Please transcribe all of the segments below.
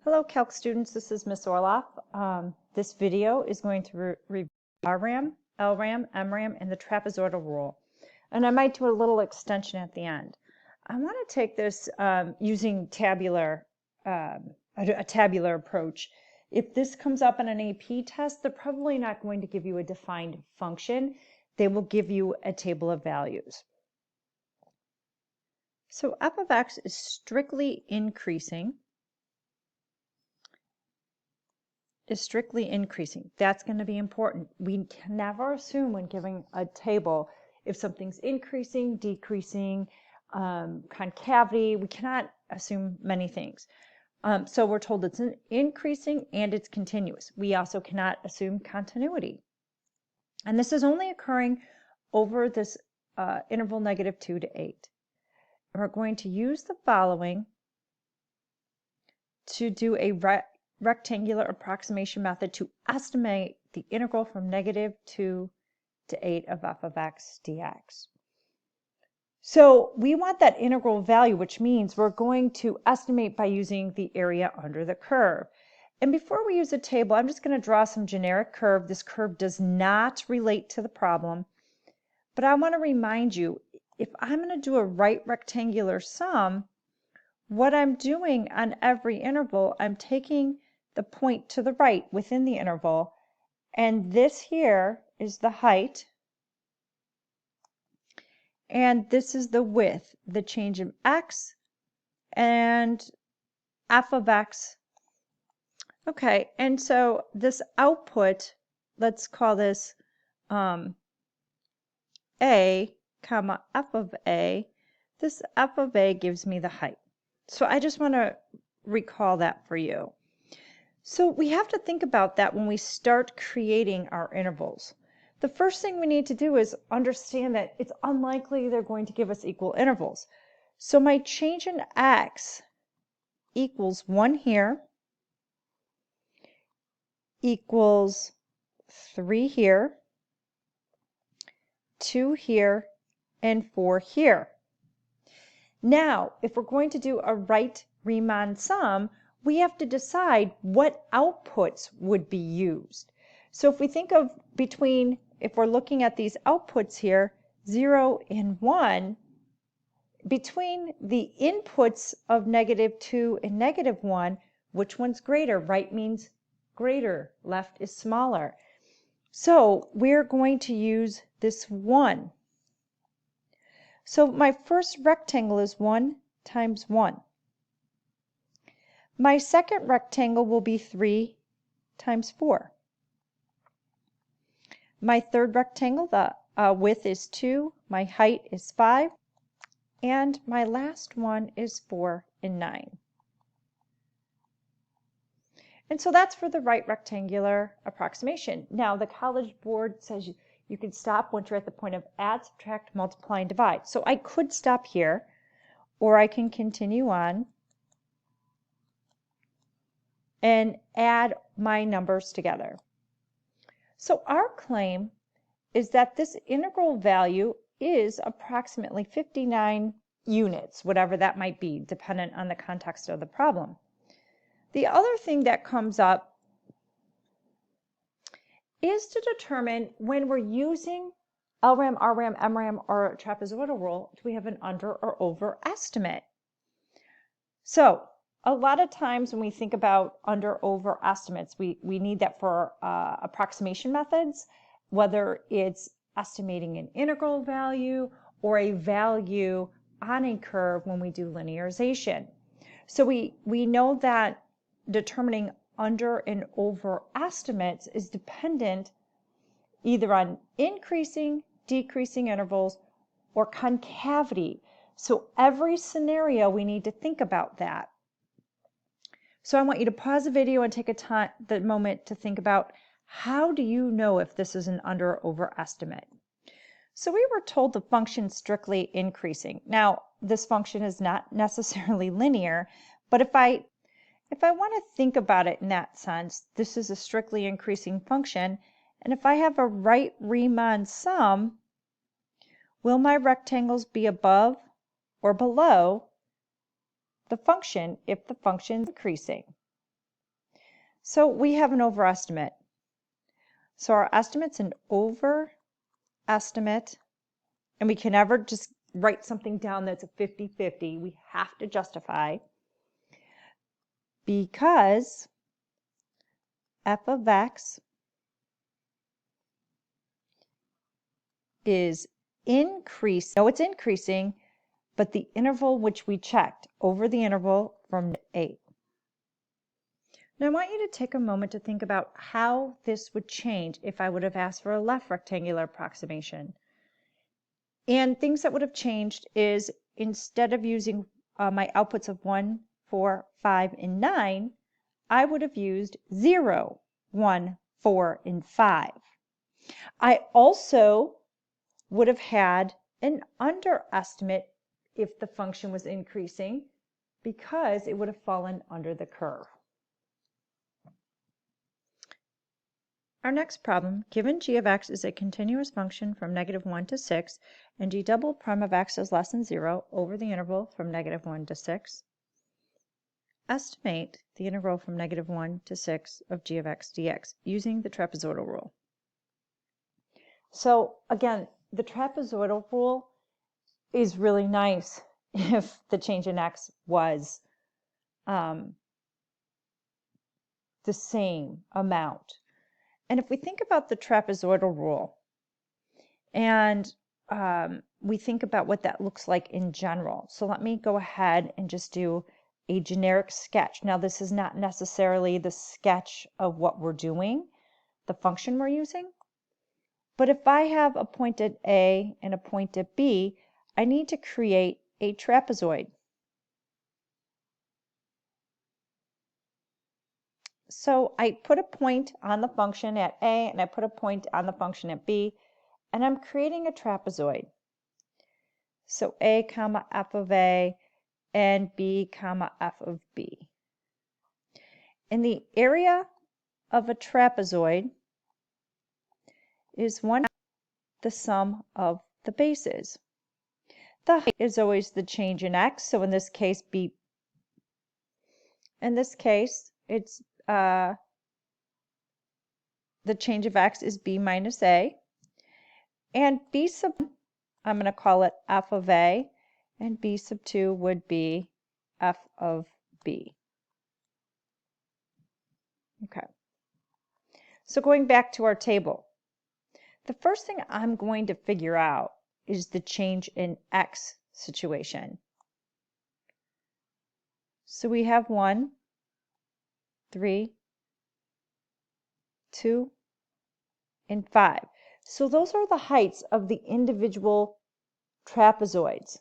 Hello Calc students, this is Miss Orloff. This video is going to review RRAM, LRAM, MRAM, and the trapezoidal rule. And I might do a little extension at the end. I want to take this using a tabular approach. If this comes up in an AP test, they're probably not going to give you a defined function. They will give you a table of values. So f of x is strictly increasing. That's going to be important. We can never assume when giving a table if something's increasing, decreasing, concavity. We cannot assume many things. So we're told it's increasing and it's continuous. We also cannot assume continuity. And this is only occurring over this interval -2 to 8. And we're going to use the following to do a rectangular approximation method to estimate the integral from -2 to 8 of f of x dx. So we want that integral value, which means we're going to estimate by using the area under the curve. And before we use a table, I'm just going to draw some generic curve. This curve does not relate to the problem, but I want to remind you, if I'm going to do a right rectangular sum, what I'm doing on every interval, I'm taking the point to the right within the interval, and this here is the height, and this is the width, the change in x, and f of x. Okay, and so this output, let's call this a comma f of a. This f of a gives me the height. So I just want to recall that for you. So we have to think about that when we start creating our intervals. The first thing we need to do is understand that it's unlikely they're going to give us equal intervals. So my change in x equals 1 here, equals 3 here, 2 here, and 4 here. Now, if we're going to do a right Riemann sum, we have to decide what outputs would be used. So if we think of if we're looking at these outputs here, 0 and 1, between the inputs of -2 and -1, which one's greater? Right means greater, left is smaller. So we're going to use this 1. So my first rectangle is 1 times 1. My second rectangle will be 3 times 4. My third rectangle, the width is 2, my height is 5, and my last one is 4 and 9. And so that's for the right rectangular approximation. Now the College Board says you can stop once you're at the point of add, subtract, multiply, and divide. So I could stop here, or I can continue on and add my numbers together. So our claim is that this integral value is approximately 59 units, whatever that might be, dependent on the context of the problem. The other thing that comes up is to determine when we're using LRAM, RRAM, MRAM, or trapezoidal rule, do we have an under or over estimate? So a lot of times when we think about under over estimates, we need that for approximation methods, whether it's estimating an integral value or a value on a curve when we do linearization. So we know that determining under and over estimates is dependent either on increasing, decreasing intervals, or concavity. So every scenario we need to think about that. So I want you to pause the video and take the moment to think about, how do you know if this is an under or over estimate? So we were told the function strictly increasing. Now this function is not necessarily linear, but if I want to think about it in that sense, this is a strictly increasing function, and if I have a right Riemann sum, will my rectangles be above or below the function if the function is increasing? So we have an overestimate. So our estimate's an overestimate, and we can never just write something down that's a 50-50. We have to justify, because f of x is increasing. No, it's increasing, but the interval which we checked over the interval from 8. Now I want you to take a moment to think about how this would change if I would have asked for a left rectangular approximation. And things that would have changed is, instead of using my outputs of 1, 4, 5, and 9, I would have used 0, 1, 4, and 5. I also would have had an underestimate if the function was increasing, because it would have fallen under the curve. Our next problem, given g of x is a continuous function from -1 to 6, and g double prime of x is less than 0 over the interval from -1 to 6, estimate the interval from -1 to 6 of g of x dx using the trapezoidal rule. So again, the trapezoidal rule is really nice if the change in x was the same amount. And if we think about the trapezoidal rule, and we think about what that looks like in general. So let me go ahead and just do a generic sketch. Now this is not necessarily the sketch of what we're doing, the function we're using. But if I have a point at A and a point at B, I need to create a trapezoid. So I put a point on the function at A and I put a point on the function at B, and I'm creating a trapezoid. So A comma f of A and B comma f of B. And the area of a trapezoid is the sum of the bases. The height is always the change in x, so in this case B. In this case, it's the change of x is b minus a, and b sub 1, I'm going to call it f of a, and b sub 2 would be f of b. Okay. So going back to our table, the first thing I'm going to figure out is the change in x situation. So we have 1, 3, 2, and 5. So those are the heights of the individual trapezoids.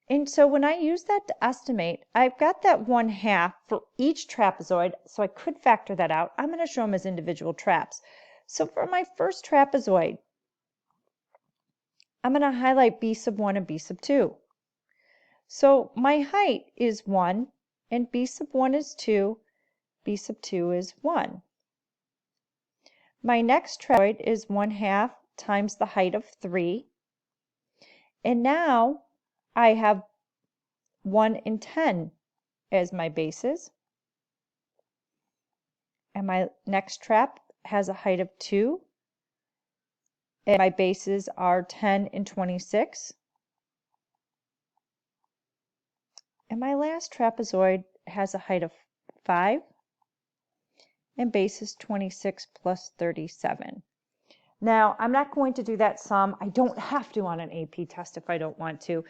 And so when I use that to estimate, I've got that 1/2 for each trapezoid, so I could factor that out. I'm going to show them as individual traps. So for my first trapezoid, I'm going to highlight b sub 1 and b sub 2. So my height is 1, and b sub 1 is 2, b sub 2 is 1. My next trapezoid is 1/2 times the height of 3. And now I have 1 and 10 as my bases. And my next trap has a height of 2. And my bases are 10 and 26. And my last trapezoid has a height of 5. And base is 26 plus 37. Now, I'm not going to do that sum. I don't have to on an AP test if I don't want to.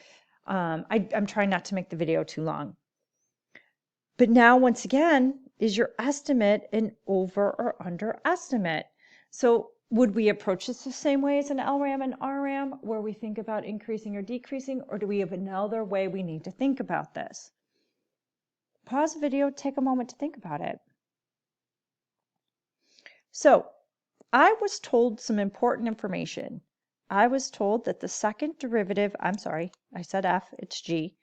I'm trying not to make the video too long. But now, once again, is your estimate an over or underestimate? So would we approach this the same way as an LRAM and RRAM, where we think about increasing or decreasing, or do we have another way we need to think about this? Pause the video, take a moment to think about it. So I was told some important information. I was told that the second derivative, I'm sorry, I said f, it's g.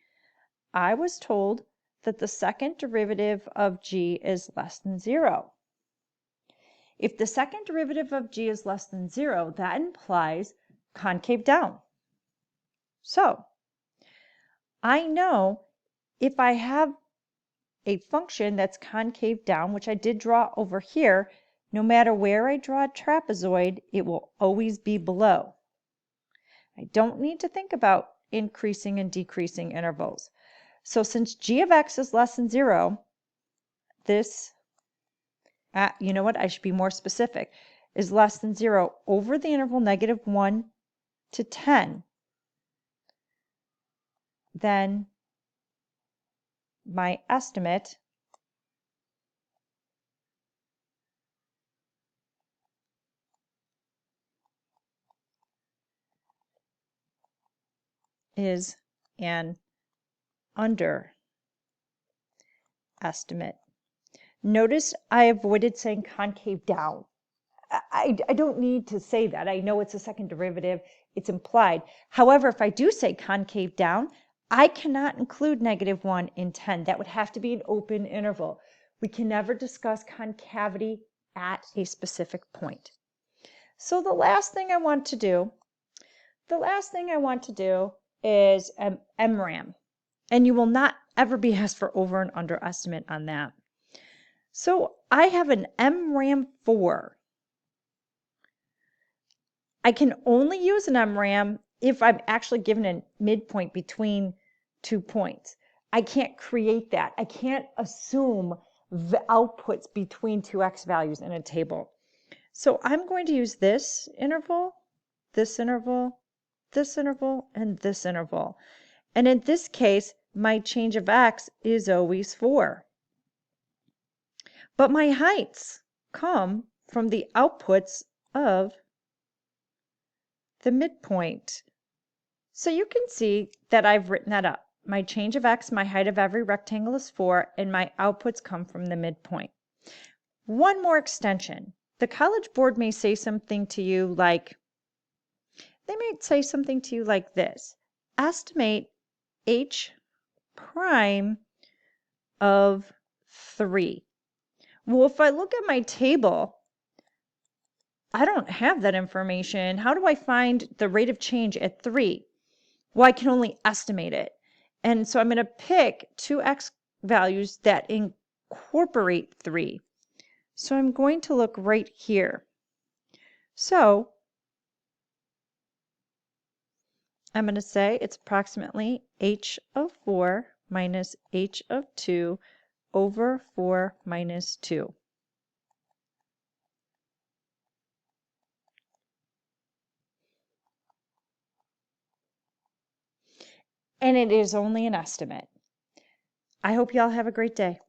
I was told that the second derivative of g is less than 0. If the second derivative of g is less than 0, that implies concave down. So I know if I have a function that's concave down, which I did draw over here. No matter where I draw a trapezoid, it will always be below. I don't need to think about increasing and decreasing intervals. So since g of x is less than 0, this, you know what, I should be more specific, is less than 0 over the interval -1 to 10, then my estimate is an underestimate. Notice I avoided saying concave down. I don't need to say that. I know it's a second derivative. It's implied. However, if I do say concave down, I cannot include -1 in 10. That would have to be an open interval. We can never discuss concavity at a specific point. So the last thing I want to do is MRAM. And you will not ever be asked for over and underestimate on that. So I have an MRAM4. I can only use an MRAM if I'm actually given a midpoint between 2 points. I can't create that. I can't assume the outputs between 2 x values in a table. So I'm going to use this interval, this interval, this interval, and this interval. And in this case, my change of x is always 4. But my heights come from the outputs of the midpoint. So you can see that I've written that up. My change of x, my height of every rectangle is 4, and my outputs come from the midpoint. One more extension. The College Board may say something to you like, this. Estimate h prime of 3. Well, if I look at my table, I don't have that information. How do I find the rate of change at 3? Well, I can only estimate it. And so I'm going to pick 2 x values that incorporate 3. So I'm going to look right here. So I'm going to say it's approximately h of 4 minus h of 2 over 4 minus 2. And it is only an estimate. I hope y'all have a great day.